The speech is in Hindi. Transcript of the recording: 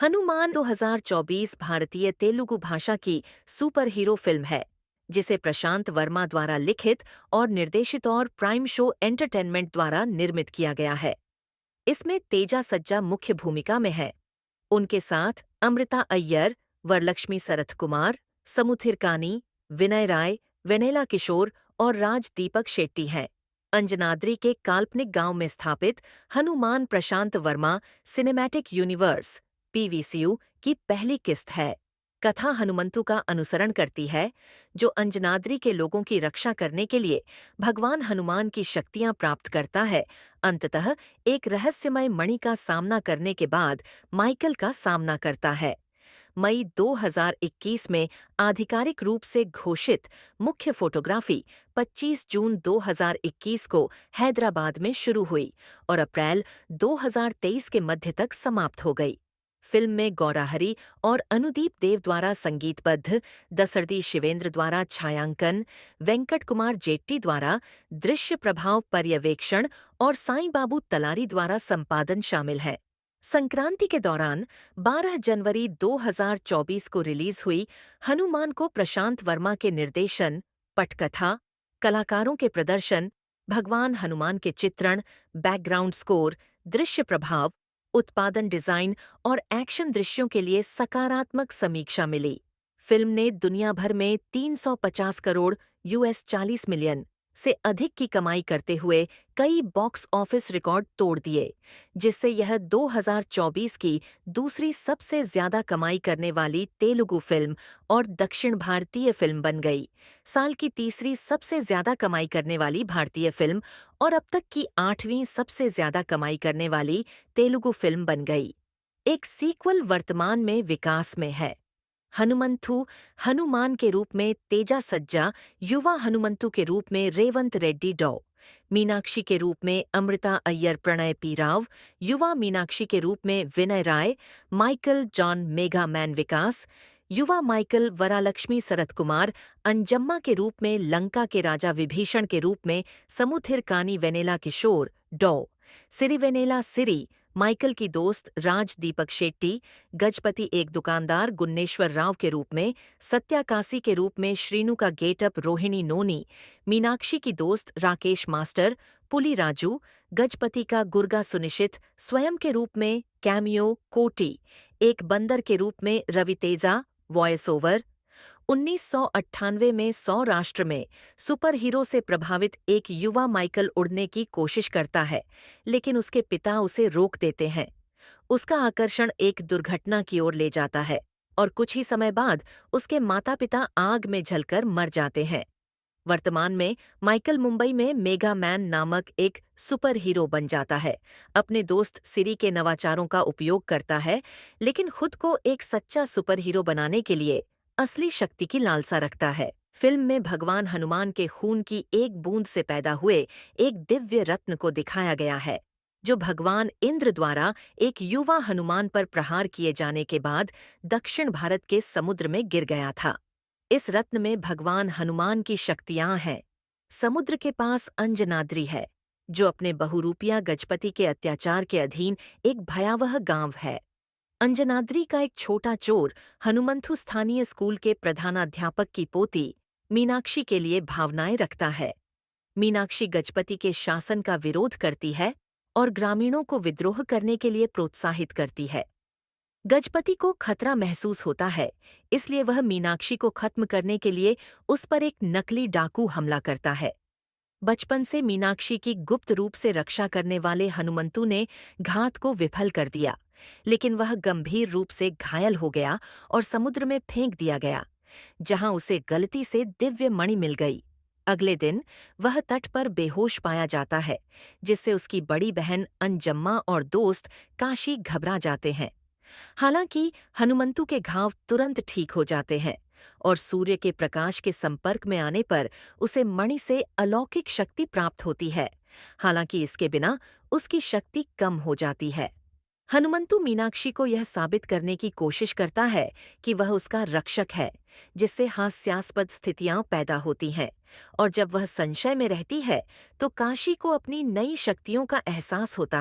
हनुमान 2024 भारतीय तेलुगु भाषा की सुपर हीरो फिल्म है जिसे प्रशांत वर्मा द्वारा लिखित और निर्देशित और प्राइम शो एंटरटेनमेंट द्वारा निर्मित किया गया है। इसमें तेजा सज्जा मुख्य भूमिका में है। उनके साथ अमृता अय्यर, वरलक्ष्मी सरथ कुमार, समुथिर कानी, विनय राय, वेनेला किशोर और राज दीपक शेट्टी हैं। अंजनाद्री के काल्पनिक गांव में स्थापित हनुमान प्रशांत वर्मा सिनेमैटिक यूनिवर्स पीवीसीयू की पहली किस्त है। कथा हनुमंतु का अनुसरण करती है, जो अंजनाद्री के लोगों की रक्षा करने के लिए भगवान हनुमान की शक्तियां प्राप्त करता है। अंततः एक रहस्यमय मणि का सामना करने के बाद माइकल का सामना करता है। मई 2021 में आधिकारिक रूप से घोषित मुख्य फोटोग्राफी 25 जून 2021 को हैदराबाद में शुरू हुई और अप्रैल 2023 के मध्य तक समाप्त हो गई। फिल्म में गौराहरी और अनुदीप देव द्वारा संगीतबद्ध, दसरदी शिवेंद्र द्वारा छायांकन, वेंकट कुमार जेट्टी द्वारा दृश्य प्रभाव पर्यवेक्षण और साईं बाबू तलारी द्वारा संपादन शामिल है। संक्रांति के दौरान 12 जनवरी 2024 को रिलीज हुई हनुमान को प्रशांत वर्मा के निर्देशन, पटकथा, कलाकारों के प्रदर्शन, भगवान हनुमान के चित्रण, बैकग्राउंड स्कोर, दृश्य प्रभाव, उत्पादन डिजाइन और एक्शन दृश्यों के लिए सकारात्मक समीक्षा मिली। फिल्म ने दुनिया भर में 350 करोड़ यूएस 40 मिलियन से अधिक की कमाई करते हुए कई बॉक्स ऑफिस रिकॉर्ड तोड़ दिए, जिससे यह 2024 की दूसरी सबसे ज्यादा कमाई करने वाली तेलुगु फिल्म और दक्षिण भारतीय फिल्म बन गई, साल की तीसरी सबसे ज्यादा कमाई करने वाली भारतीय फिल्म और अब तक की 8वीं सबसे ज्यादा कमाई करने वाली तेलुगु फिल्म बन गई। एक सीक्वल वर्तमान में विकास में है। हनुमंथु हनुमान के रूप में तेजा सज्जा, युवा हनुमंतु के रूप में रेवंत रेड्डी डॉ, मीनाक्षी के रूप में अमृता अय्यर प्रणय पी राव, युवा मीनाक्षी के रूप में विनय राय, माइकल जॉन मेगा मैन विकास, युवा माइकल वरालक्ष्मी सरथ कुमार, अंजम्मा के रूप में लंका के राजा विभीषण के रूप में समुथिर कानी वेनेला किशोर डॉ, सिरिवेनेला सिरी, माइकल की दोस्त राज दीपक शेट्टी, गजपति एक दुकानदार गुन्नेश्वर राव के रूप में, सत्याकाशी के रूप में श्रीनु का गेटअप रोहिणी नोनी, मीनाक्षी की दोस्त राकेश मास्टर, पुली राजू, गजपति का गुर्गा सुनिश्चित स्वयं के रूप में कैमियो कोटी, एक बंदर के रूप में रवि तेजा, वॉयस ओवर। 1998 में सौराष्ट्र में सुपर हीरो से प्रभावित एक युवा माइकल उड़ने की कोशिश करता है, लेकिन उसके पिता उसे रोक देते हैं। उसका आकर्षण एक दुर्घटना की ओर ले जाता है और कुछ ही समय बाद उसके माता-पिता आग में जलकर मर जाते हैं। वर्तमान में माइकल मुंबई में मेगा मैन नामक एक सुपर हीरो बन जाता है, अपने दोस्त सिरी के नवाचारों का उपयोग करता है, लेकिन खुद को एक सच्चा सुपर हीरो बनाने के लिए असली शक्ति की लालसा रखता है। फिल्म में भगवान हनुमान के खून की एक बूंद से पैदा हुए एक दिव्य रत्न को दिखाया गया है, जो भगवान इंद्र द्वारा एक युवा हनुमान पर प्रहार किए जाने के बाद दक्षिण भारत के समुद्र में गिर गया था। इस रत्न में भगवान हनुमान की शक्तियां हैं। समुद्र के पास अंजनाद्री है, जो अपने बहुरूपिया गजपति के अत्याचार के अधीन एक भयावह गांव है। अंजनाद्री का एक छोटा चोर हनुमंथु स्थानीय स्कूल के प्रधानाध्यापक की पोती मीनाक्षी के लिए भावनाएं रखता है। मीनाक्षी गजपति के शासन का विरोध करती है और ग्रामीणों को विद्रोह करने के लिए प्रोत्साहित करती है। गजपति को खतरा महसूस होता है, इसलिए वह मीनाक्षी को खत्म करने के लिए उस पर एक नकली डाकू हमला करता है। बचपन से मीनाक्षी की गुप्त रूप से रक्षा करने वाले हनुमंतु ने घात को विफल कर दिया, लेकिन वह गंभीर रूप से घायल हो गया और समुद्र में फेंक दिया गया, जहां उसे गलती से दिव्य मणि मिल गई। अगले दिन वह तट पर बेहोश पाया जाता है, जिससे उसकी बड़ी बहन अंजम्मा और दोस्त काशी घबरा जाते हैं। हालांकि हनुमंतु के घाव तुरंत ठीक हो जाते हैं और सूर्य के प्रकाश के संपर्क में आने पर उसे मणि से अलौकिक शक्ति प्राप्त होती है। हालांकि इसके बिना उसकी शक्ति कम हो जाती है। हनुमंतु मीनाक्षी को यह साबित करने की कोशिश करता है कि वह उसका रक्षक है, जिससे हास्यास्पद स्थितियां पैदा होती हैं, और जब वह संशय में रहती है तो काशी को अपनी नई शक्तियों का एहसास होता